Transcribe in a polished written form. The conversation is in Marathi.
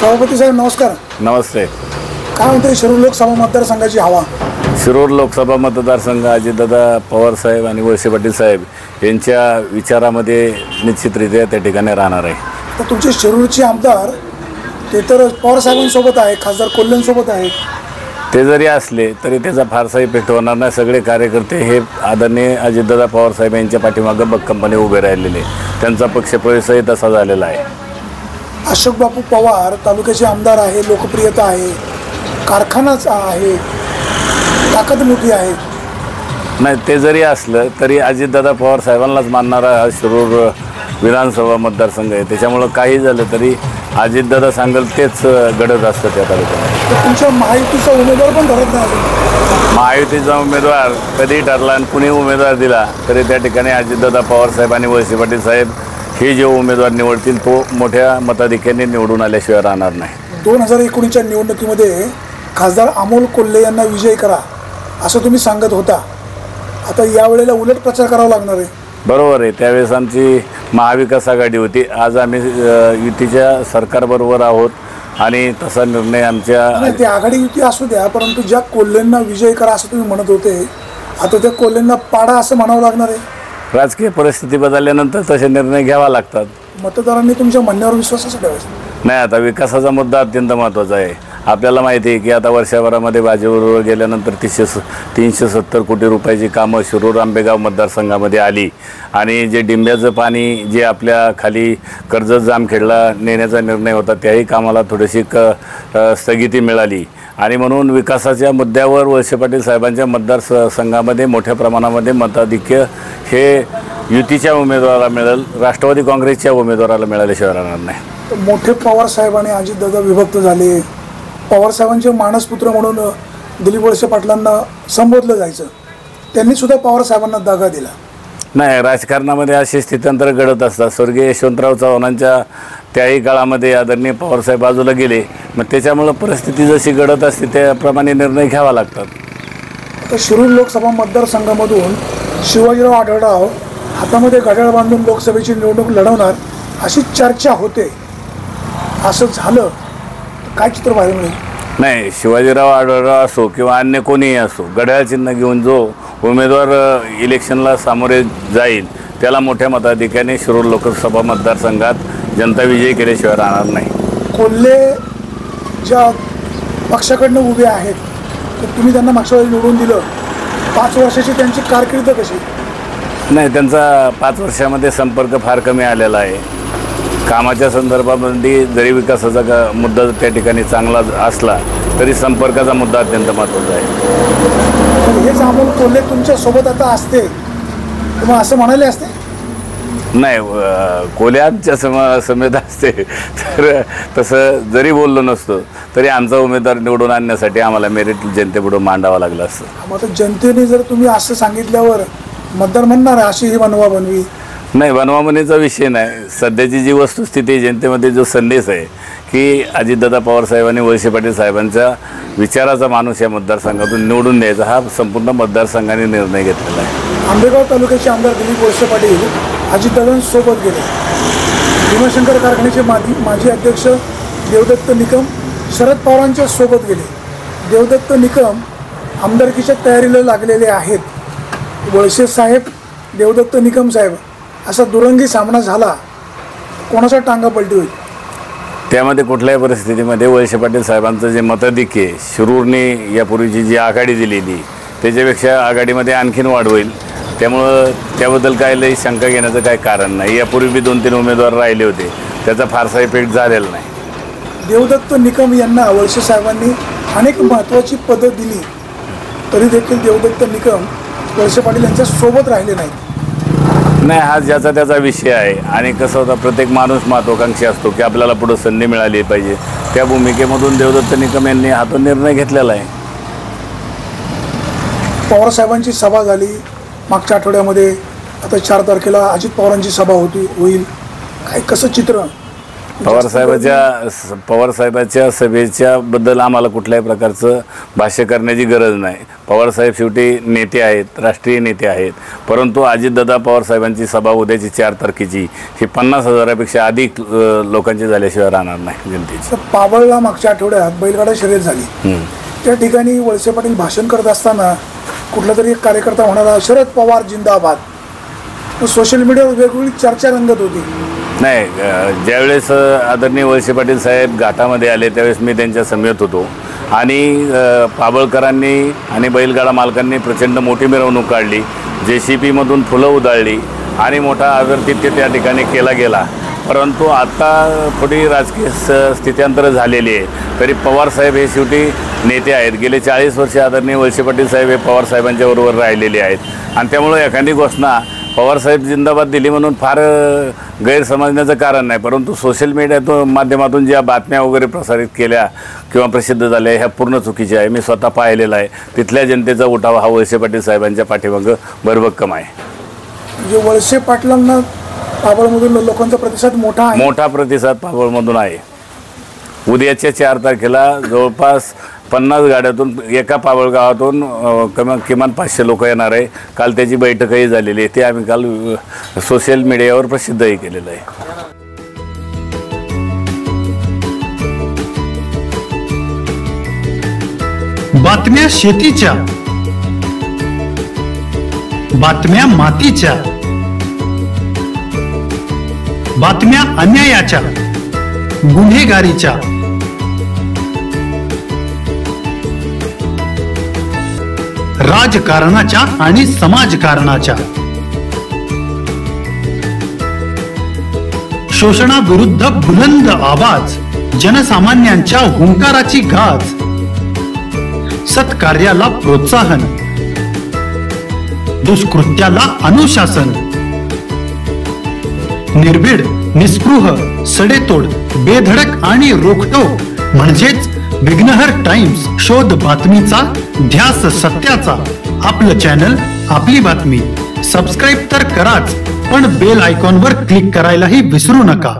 सभापती साहेब नमस्कार. नमस्ते. काय म्हणते शिरूर लोकसभा मतदारसंघाची हवा? शिरूर लोकसभा मतदारसंघ अजितदादा पवार साहेब आणि वळसे पाटील साहेब यांच्या विचारामध्ये निश्चितरित्या त्या ठिकाणी राहणार आहे. तर तुमचे शिरूरचे आमदार ते तर पवार साहेबांसोबत आहे, खासदार कोल्हेंसोबत आहे. ते जरी असले तरी त्याचा फारसा इफेक्ट होणार नाही. सगळे कार्यकर्ते हे आदरणीय अजितदादा पवार साहेब यांच्या पाठीमागं भक्कमपणे उभे राहिलेले, त्यांचा पक्षप्रवेशही तसा झालेला आहे. अशोक बापू पवार तालुक्याचे आमदार आहे, लोकप्रियता आहे, कारखानाच आहे, ताकद मोठी आहे. नाही, ते जरी असलं तरी अजितदादा पवार साहेबांनाच मानणारा हा शिरूर विधानसभा मतदारसंघ आहे. त्याच्यामुळं काही झालं तरी अजितदादा सांगेल तेच घडत असतं त्या तालुक्यात. तर तुमच्या महायुतीचा उमेदवार पण ठरत नाही अजून. महायुतीचा उमेदवार कधी ठरला आणि कुणी उमेदवार दिला तरी त्या ठिकाणी अजितदादा पवार साहेब आणि वळसे पाटील साहेब हे जे उमेदवार निवडतील तो मोठ्या मताधिक्याने निवडून आल्याशिवाय राहणार नाही. 2019च्या निवडणुकीमध्ये खासदार अमोल कोल्हे यांना विजयी करा असं तुम्ही सांगत होता. आता यावेळेला उलट प्रचार करावा लागणार आहे. बरोबर आहे. त्यावेळेस आमची महाविकास आघाडी होती. आज आम्ही युतीच्या सरकारबरोबर आहोत आणि तसा निर्णय आमच्या ते आघाडी युती असू द्या, परंतु ज्या कोल्हेंना विजयी करा असं तुम्ही म्हणत होते, आता त्या कोल्हेंना पाडा असं म्हणावं लागणार आहे. राजकीय परिस्थिती बदलल्यानंतर तसे निर्णय घ्यावा लागतात. मतदारांनी तुमच्या म्हणण्यावर विश्वासच ठेवायचा नाही. आता विकासाचा मुद्दा अत्यंत महत्त्वाचा आहे. आपल्याला माहिती आहे की आता वर्षभरामध्ये भाजपबरोबर गेल्यानंतर 370 कोटी रुपयाची कामं शिरूर आंबेगाव मतदारसंघामध्ये आली आणि जे डिंब्याचं पाणी जे आपल्या खाली कर्जत जामखेडला नेण्याचा निर्णय होता त्याही कामाला थोडीशी स्थगिती मिळाली आणि म्हणून विकासाच्या मुद्द्यावर वळसे पाटील साहेबांच्या मतदारसंघामध्ये मोठ्या प्रमाणामध्ये मताधिक्य हे युतीच्या उमेदवाराला मिळेल, राष्ट्रवादी काँग्रेसच्या उमेदवाराला मिळाल्याशिवाय राहणार नाही. तर मोठे पवार साहेब आणि अजितदादा विभक्त झाले. पवार साहेबांचे मानसपुत्र म्हणून दिलीप वळसे पाटलांना संबोधलं जायचं, त्यांनी सुद्धा पवार साहेबांना दगा दिला. नाही, राजकारणामध्ये अशी स्थित्यंतर घडत असतात. स्वर्गीय यशवंतराव चव्हाणांच्या त्याही काळामध्ये आदरणीय पवारसाहेब बाजूला गेले, मग त्याच्यामुळं परिस्थिती जशी घडत असते त्याप्रमाणे निर्णय घ्यावा लागतात. आता शिरूर लोकसभा मतदारसंघामधून शिवाजीराव आढळराव हातामध्ये घड्याळ बांधून लोकसभेची निवडणूक लढवणार अशी चर्चा होते. असं झालं काय चित्र पाहायला मिळेल? नाही, शिवाजीराव आढळराव असो किंवा अन्य कोणीही असो, घड्याळ चिन्ह घेऊन जो उमेदवार इलेक्शनला सामोरे जाईल त्याला मोठ्या मताधिक्याने शिरूर लोकसभा मतदारसंघात जनता विजयी केल्याशिवाय राहणार नाही. कोल्हे ज्या पक्षाकडनं उभे आहेत तर तुम्ही त्यांना मागच्या वेळी निवडून दिलं. 5 वर्षाची त्यांची कारकीर्द कशी? नाही, त्यांचा 5 वर्षामध्ये संपर्क फार कमी आलेला आहे. कामाच्या संदर्भामध्ये जरी विकासाचा मुद्दा त्या ठिकाणी चांगला असला तरी संपर्काचा मुद्दा अत्यंत महत्त्वाचा आहे. हेच अमोल कोल्हे तुमच्या सोबत आता असते तर मग असं म्हणाले असते? नाही, कोल्हे आमच्या समेत असते तर तसं जरी बोललो नसतो तरी आमचा उमेदवार निवडून आणण्यासाठी आम्हाला मेरिट जनतेपुढे मांडावं लागलं असतं. मग आता जनतेने जर तुम्ही असं सांगितल्यावर मतदार म्हणणार अशी ही बनवा बनवी? नाही, बनवाबनीचा विषय नाही. सध्याची जी वस्तुस्थिती जनतेमध्ये जो संदेश आहे की अजितदादा पवार साहेब आणि वळसे पाटील साहेबांच्या विचाराचा माणूस या मतदारसंघातून निवडून द्यायचा हा संपूर्ण मतदारसंघाने निर्णय घेतलेला आहे. आंबेगाव तालुक्याचे आमदार दिलीप वळसे पाटील अजितदादांसोबत गेले. भीमाशंकर कारखान्याचे माजी अध्यक्ष देवदत्त निकम शरद पवारांच्या सोबत गेले. देवदत्त निकम आमदारकीच्या तयारीला लागलेले आहेत. वळसे साहेब, देवदत्त निकम साहेब असा दुरंगी सामना झाला, कोणाचा टांगा पलटी होईल? त्यामध्ये कुठल्याही परिस्थितीमध्ये वळसे पाटील साहेबांचं जे मताधिक्य शिरूरने यापूर्वीची जी आघाडी दिलेली त्याच्यापेक्षा आघाडीमध्ये आणखीन वाढ होईल. त्यामुळं त्याबद्दल काय लई शंका घेण्याचं काही कारण नाही. यापूर्वी बी 2-3 उमेदवार राहिले होते, त्याचा फारसा इफेक्ट झालेला नाही. देवदत्त निकम यांना वळसे साहेबांनी अनेक महत्त्वाची पदं दिली तरी देखील देवदत्त निकम वळसे पाटील यांच्या सोबत राहिले नाहीत. नाही, हा ज्याचा त्याचा विषय आहे आणि कसं होतं, प्रत्येक माणूस महत्त्वाकांक्षी असतो की आपल्याला पुढं संधी मिळाली पाहिजे. त्या भूमिकेमधून देवदत्त निकम यांनी हातून निर्णय घेतलेला आहे. पवारसाहेबांची सभा झाली मागच्या आठवड्यामध्ये, आता 4 तारखेला अजित पवारांची सभा होईल. काय कसं चित्र? पवारसाहेबाच्या सभेच्या बद्दल आम्हाला कुठल्याही प्रकारचं भाष्य करण्याची गरज नाही. पवारसाहेब शेवटी नेते आहेत, राष्ट्रीय नेते आहेत. परंतु अजितदादा पवारसाहेबांची सभा उद्याची 4 तारखेची ही 50,000पेक्षा अधिक लोकांची झाल्याशिवाय राहणार नाही जनतेची. पाबळला मागच्या आठवड्यात बैलगाडा शर्यत झाली. त्या ठिकाणी वळसे पाटील भाषण करत असताना कुठला तरी एक कार्यकर्ता म्हणाला शरद पवार जिंदाबाद. सोशल मीडियावर वेगवेगळी चर्चा रंगत होती. नाही, ज्यावेळेस आदरणीय वळसे पाटील साहेब घाटामध्ये आले त्यावेळेस मी त्यांच्या समेत होतो आणि पाबळकरांनी आणि बैलगाडा मालकांनी प्रचंड मोठी मिरवणूक काढली. JCPमधून फुलं उधळली आणि मोठा आदरातिथ्य त्या ठिकाणी केला गेला. परंतु आता थोडी राजकीय स्थित्यांतर झालेली आहे. तरी पवारसाहेब हे शेवटी नेते आहेत. गेले 40 वर्षे आदरणीय वळसे पाटील साहेब हे पवारसाहेबांच्या बरोबर राहिलेले आहेत आणि त्यामुळे एखादी घोषणा पवारसाहेब जिंदाबाद दिली म्हणून फार गैरसमजण्याचं कारण नाही. परंतु सोशल मीडियातून माध्यमातून ज्या बातम्या वगैरे प्रसारित केल्या किंवा प्रसिद्ध झाल्या ह्या पूर्ण चुकीच्या आहे. मी स्वतः पाहिलेला आहे. तिथल्या जनतेचा उठाव हा वळसे पाटील साहेबांच्या पाठीमागं भरभक्कम आहे. म्हणजे वळसे पाटलांना पाबळमधून लोकांचा प्रतिसाद मोठा आहे. मोठा प्रतिसाद पाबळमधून आहे. उद्याच्या 4 तारखेला जवळपास 50 गाड्यातून एका पाबळ गावातून किमान 500 लोक येणार आहे. काल त्याची बैठकही झालेली आहे. ते आम्ही काल सोशल मीडियावर प्रसिद्धही केलेलं आहे. बातम्या शेतीच्या, बातम्या मातीच्या, बातम्या अन्यायाच्या, गुन्हेगारीच्या, राजकारणाच्या आणि समाजकारणाच्या, शोषणाविरुद्ध बुलंद आवाज, जनसामान्यांच्या हुंकाराची गाज, सत्कार्याला प्रोत्साहन, दुष्कृत्याला अनुशासन, निर्भीड, निस्पृह, सडेतोड, बेधडक आणि रोखठोक म्हणजेच विघ्नहर टाइम्स. शोध बातमीचा, ध्यास सत्याचा. आपलं चॅनल, आपली बातमी. सबस्क्राईब तर कराच, पण बेल आयकॉनवर क्लिक करायलाही विसरू नका.